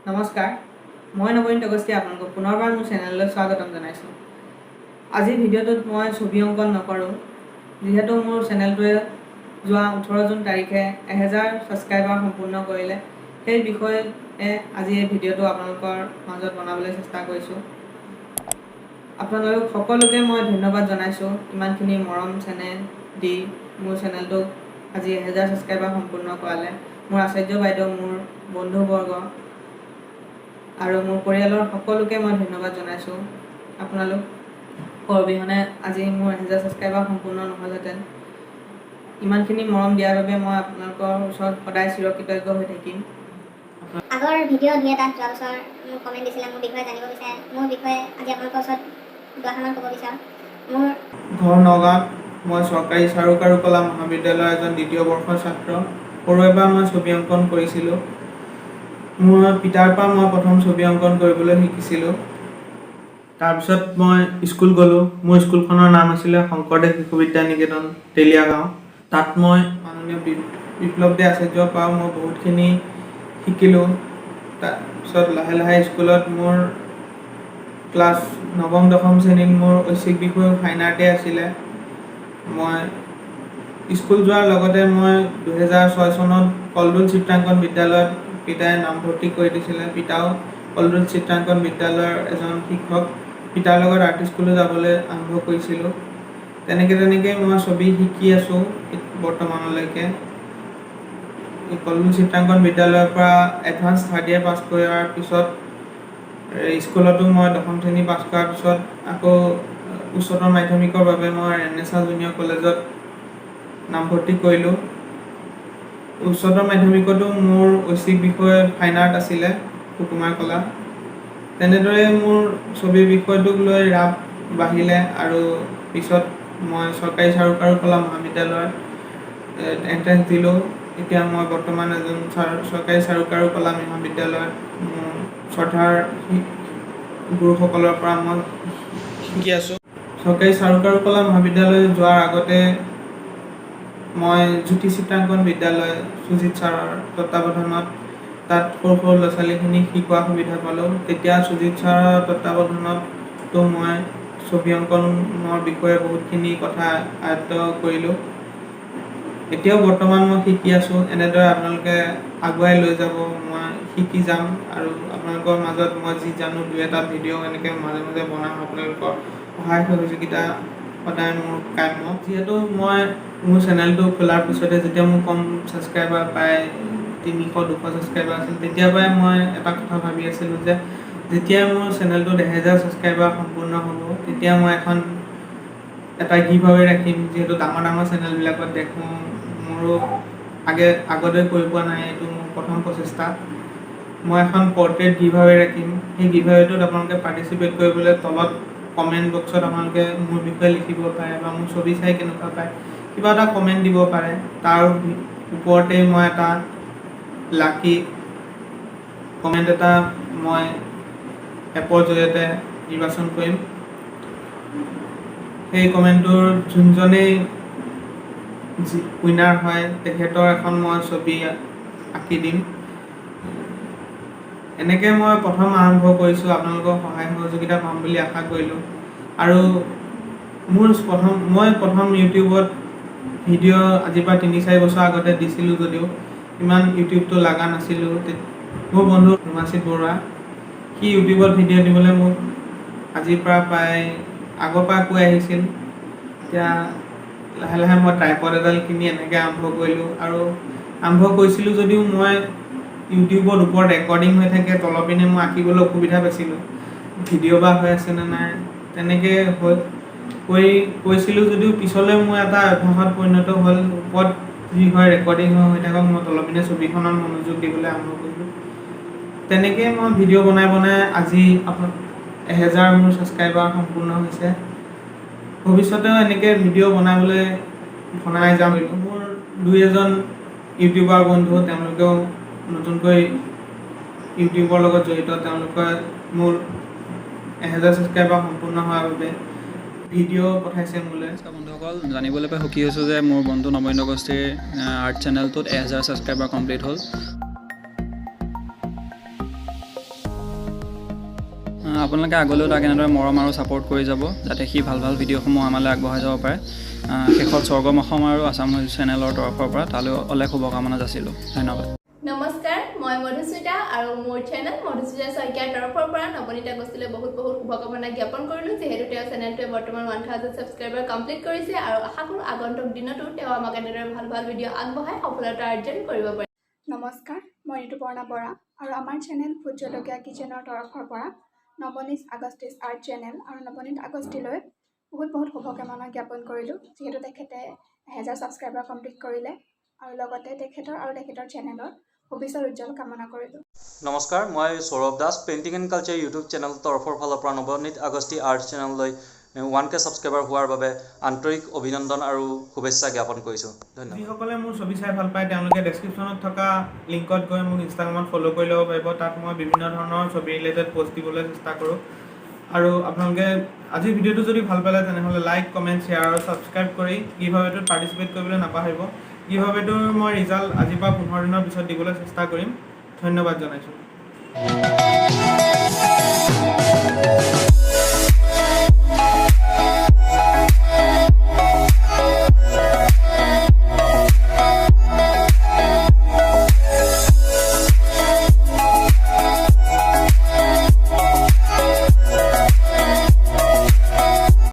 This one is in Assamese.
নমস্কাৰ, মই নবীন আগষ্টী আপোনালোকক পুনৰবাৰ মোৰ চেনেললৈ স্বাগতম জনাইছোঁ। আজিৰ ভিডিঅ'টোত মই ছবি অংকন নকৰোঁ, যিহেতু মোৰ চেনেলটোৱে যোৱা 18 জুন তাৰিখে 1000 ছাবস্ক্ৰাইবাৰ সম্পূৰ্ণ কৰিলে। সেই বিষয়ে আজি এই ভিডিঅ'টো আপোনালোকৰ মাজত বনাবলৈ চেষ্টা কৰিছোঁ। আপোনালোক সকলোকে মই ধন্যবাদ জনাইছোঁ, ইমানখিনি মৰম চেনেহ দি মোৰ চেনেলটোক আজি 1000 ছাবস্ক্ৰাইবাৰ সম্পূৰ্ণ কৰালে। মোৰ আচাৰ্য বাইদেউ, মোৰ বন্ধুবৰ্গ আৰু মোৰ পৰিয়ালৰ সকলোকে মই ধন্যবাদ জনাইছোঁ। আপোনালোকৰ অবিহনে আজি মোৰ 1000 ছাবস্ক্ৰাইবাৰ সম্পূৰ্ণ নহ'লহেঁতেন। ইমানখিনি মৰম দিয়াৰ বাবে মই আপোনালোকৰ ওচৰত সদায় চিৰকৃতজ্ঞ হৈ থাকিম। আগৰ ভিডিঅ' দিয়ে তাত যোৱা বছৰ মোক কমেণ্ট দিছিলে, মোৰ বিষয়ে জানিব বিচাৰে। মোৰ বিষয়ে আজি আপোনালোকৰ ওচৰত দুআষাৰমান ক'ব বিচাৰোঁ। মোৰ ঘৰ নগাঁৱত। মই চৰকাৰী চাৰু কাৰুকলা মহাবিদ্যালয়ৰ এজন দ্বিতীয় বৰ্ষৰ ছাত্ৰ। সৰুৰে পৰা মই ছবি অংকন কৰিছিলোঁ। মোৰ পিতাৰ পৰা মই প্ৰথম ছবি অংকন কৰিবলৈ শিকিছিলোঁ। তাৰপিছত মই স্কুল গ'লোঁ। মোৰ স্কুলখনৰ নাম আছিলে শংকৰদেৱ শিশু বিদ্যা নিকেতন, তেলীয়া গাঁও। তাত মই মাননীয় বিপ্লৱদে আচাৰ্যৰ পৰাও মই বহুতখিনি শিকিলোঁ। তাৰপিছত লাহে লাহে স্কুলত মোৰ ক্লাছ 9ম-10ম শ্ৰেণীত মোৰ ঐচ্ছিক বিষয় ফাইন আৰ্টে আছিলে। মই স্কুল যোৱাৰ লগতে মই 2006 চনত কলডুল চিত্ৰাংকন বিদ্যালয়ত পিতাই নামভৰ্তি কৰি দিছিলে। পিতাও কলডুল চিত্ৰাংকন বিদ্যালয়ৰ এজন শিক্ষক। পিতাৰ লগত আৰ্ট স্কুললৈ যাবলৈ আৰম্ভ কৰিছিলোঁ। তেনেকৈ মই ছবি শিকি আছোঁ বৰ্তমানলৈকে। কলডুল চিত্ৰাংকন বিদ্যালয়ৰ পৰা এডভান্স 3rd year পাছ কৰাৰ পিছত স্কুলতো মই 10ম শ্ৰেণী পাছ কৰাৰ পিছত আকৌ উচ্চতৰ মাধ্যমিকৰ বাবে মই ৰেনেচা জুনিয়ৰ কলেজত নামভৰ্তি কৰিলোঁ। উচ্চতৰ মাধ্যমিকতো মোৰ ঐচ্ছিক বিষয় ফাইন আৰ্ট আছিলে, সুকুমাৰ কলা। তেনেদৰে মোৰ ছবিৰ বিষয়টোক লৈ ৰাপ বাঢ়িলে আৰু পিছত মই চৰকাৰী চাৰু কাৰুকলা মহাবিদ্যালয়ত এণ্ট্ৰেঞ্চ দিলোঁ। এতিয়া মই বৰ্তমান এজন চৰকাৰী চাৰু কাৰুকলা মহাবিদ্যালয়ত শ্ৰদ্ধাৰ গুৰুসকলৰ পৰা মই শিকি আছোঁ। চৰকাৰী চাৰু কাৰুকলা মহাবিদ্যালয় যোৱাৰ আগতে মই জ্যোতি চিত্ৰাংকন বিদ্যালয় সুজিত ছাৰৰ তত্ত্বাৱধানত তাত সৰু সৰু ল'ৰা ছোৱালীখিনিক শিকোৱাৰ সুবিধা পালোঁ। তেতিয়া সুজিত ছাৰৰ তত্ত্বাৱধানতো মই ছবি অংকনৰ বিষয়ে বহুতখিনি কথা আয়ত্ত কৰিলোঁ। এতিয়াও বৰ্তমান মই শিকি আছোঁ। এনেদৰে আপোনালোকে আগুৱাই লৈ যাব, মই শিকি যাম আৰু আপোনালোকৰ মাজত মই যি জানো 2-এটা ভিডিঅ' এনেকৈ মাজে মাজে বনাম। আপোনালোকৰ সহায় সহযোগিতা সদায় মোৰ কাম্য। যিহেতু মই মোৰ চেনেলটো খোলাৰ পিছতে যেতিয়া মোৰ কম ছাবস্ক্ৰাইবাৰ প্ৰায় 300-200 ছাবস্ক্ৰাইবাৰ আছিল, তেতিয়াৰ পৰাই মই এটা কথা ভাবি আছিলোঁ যে যেতিয়াই মোৰ চেনেলটোত 1000 ছাবস্ক্ৰাইবাৰ সম্পূৰ্ণ হ'ব, তেতিয়া মই এটা গিভআৱে ৰাখিম। যিহেতু ডাঙৰ ডাঙৰ চেনেলবিলাকত দেখোঁ, মোৰো আগতে কৰি পোৱা নাই, এইটো মোৰ প্ৰথম প্ৰচেষ্টা। মই এখন পৰ্ট্ৰেইট গিভআৱে ৰাখিম। সেই গিভআৱেটোত আপোনালোকে পাৰ্টিচিপেট কৰিবলৈ তলত কমেণ্ট বক্সত আপোনালোকে মোৰ বিষয়ে লিখিব পাৰে বা মোৰ ছবি চাই কেনেকুৱা পায় কিবা এটা কমেণ্ট দিব পাৰে। তাৰ ওপৰতে মই এটা লাকি কমেণ্ট এটা মই এপৰ জৰিয়তে নিৰ্বাচন কৰিম। সেই কমেণ্টটোৰ যোনজনেই উইনাৰ হয় তেখেতৰ এখন মই ছবি আঁকি দিম। এনেকৈ মই প্ৰথম আৰম্ভ কৰিছোঁ। আপোনালোকৰ সহায় সহযোগিতা পাম বুলি আশা কৰিলোঁ। আৰু মই প্ৰথম ইউটিউবত ভিডিঅ' আজিৰ পৰা 3-4 বছৰ আগতে দিছিলোঁ যদিও ইমান ইউটিউবটো লগা নাছিলোঁ। মোৰ বন্ধু হিমাশ্ৰী বৰুৱা, সি ইউটিউবত ভিডিঅ' দিবলৈ মোক আজিৰ পৰা প্ৰায় আগৰ পৰা কৈ আহিছিল। এতিয়া লাহে লাহে মই ট্ৰাইপড এডাল কিনি এনেকৈ আৰম্ভ কৰিলোঁ। আৰু আৰম্ভ কৰিছিলোঁ যদিও মই ইউটিউবত ওপৰত ৰেকৰ্ডিং হৈ থাকে, তলৰ পিনে মই আঁকিবলৈ অসুবিধা পাইছিলোঁ। ভিডিঅ' বা হৈ আছেনে নাই তেনেকৈ কৈছিলোঁ যদিও পিছলৈ মোৰ এটা অভ্যাসত পৰিণত হ'ল। ওপৰত যি হয় ৰেকৰ্ডিং হৈ থাকক, মই তলৰ পিনে ছবিখনত মনোযোগ দিবলৈ আৰম্ভ কৰিলোঁ। তেনেকৈ মই ভিডিঅ' বনাই আজি 1000 মোৰ ছাবস্ক্ৰাইবাৰ সম্পূৰ্ণ হৈছে। ভৱিষ্যতেও এনেকৈ ভিডিঅ' বনাই যাম। মোৰ 2-এজন ইউটিউবাৰ বন্ধু, তেওঁলোকেও নতুনকৈ ইউটিউবৰ লগত জড়িত। তেওঁলোকে মোৰ 1000 ছাবস্ক্ৰাইবাৰ সম্পূৰ্ণ হোৱাৰ বাবে ভিডিঅ' পঠাইছে মোলৈ। বন্ধুসকল, জানিবলৈ পাই সুখী হৈছোঁ যে মোৰ বন্ধু নবীন আগষ্টীৰ আৰ্ট চেনেলটোত 1000 ছাবস্ক্ৰাইবাৰ কমপ্লিট হ'ল। আপোনালোকে আগলৈও তাক এনেদৰে মৰম আৰু ছাপোৰ্ট কৰি যাব যাতে সি ভাল ভাল ভিডিঅ'সমূহ আমালৈ আগবঢ়াই যাব পাৰে। শেষত স্বৰ্গম অসম আৰু আছাম চেনেলৰ তৰফৰ পৰা তালৈ অলেখ শুভকামনা যাচিলোঁ। ধন্যবাদ। নমস্কাৰ, মই মধুস্মিতা আৰু মোৰ চেনেল মধুস্মিতা শইকীয়াৰ তৰফৰ পৰা নৱনীতা গোষ্ঠীলৈ বহুত শুভকামনা জ্ঞাপন কৰিলোঁ, যিহেতু তেওঁৰ চেনেলটোৱে বৰ্তমান 1000 ছাবস্ক্ৰাইবাৰ কমপ্লিট কৰিছে আৰু আশা কৰোঁ আগন্তুক দিনতো তেওঁ আমাক এনেদৰে ভাল ভাল ভিডিঅ' আগবঢ়াই সফলতা অৰ্জন কৰিব পাৰে। নমস্কাৰ, মই ঋতুপৰ্ণা বৰা আৰু আমাৰ চেনেল ভোট জলকীয়া কিচেনৰ তৰফৰ পৰা নৱনীত আগষ্টিছ আৰ্ট চেনেল আৰু নৱনীত আগষ্টিলৈ বহুত শুভকামনা জ্ঞাপন কৰিলোঁ, যিহেতু তেখেতে 1000 ছাবস্ক্ৰাইবাৰ কমপ্লিট কৰিলে আৰু লগতে তেখেতৰ চেনেলৰ ভৱিষ্যত উজ্জ্বল কামনা কৰিলোঁ। নমস্কাৰ, মই Saurav Das, painting and culture YouTube channel তৰফৰ ফালৰ পৰা নৱনীত আগষ্টি আৰ্ট চেনেললৈ 1K ছাবস্ক্ৰাইবাৰ হোৱাৰ বাবে আন্তৰিক অভিনন্দন আৰু শুভেচ্ছা জ্ঞাপন কৰিছোঁ। ধন্যবাদ। যিসকলে মোৰ ছবি চাই ভাল পায় তেওঁলোকে ডেছক্ৰিপশ্যনত থকা লিংকত গৈ মোক ইনষ্টাগ্ৰামত ফ'ল' কৰি ল'ব পাৰিব। তাত মই বিভিন্ন ধৰণৰ ছবি ৰিলেটেড পষ্ট দিবলৈ চেষ্টা কৰোঁ। আৰু আপোনালোকে আজিৰ ভিডিঅ'টো যদি ভাল পালে তেনেহ'লে লাইক, কমেণ্ট, শ্বেয়াৰ আৰু ছাবস্ক্ৰাইব কৰি গিভআৱেটোত পাৰ্টিচিপেট কৰিবলৈ নাপাহৰিব। গিভআৱেটোৰ মই ৰিজাল্ট আজিৰ পৰা 15 দিনৰ পিছত দিবলৈ চেষ্টা কৰিম। ধন্যবাদ জনাইছোঁ।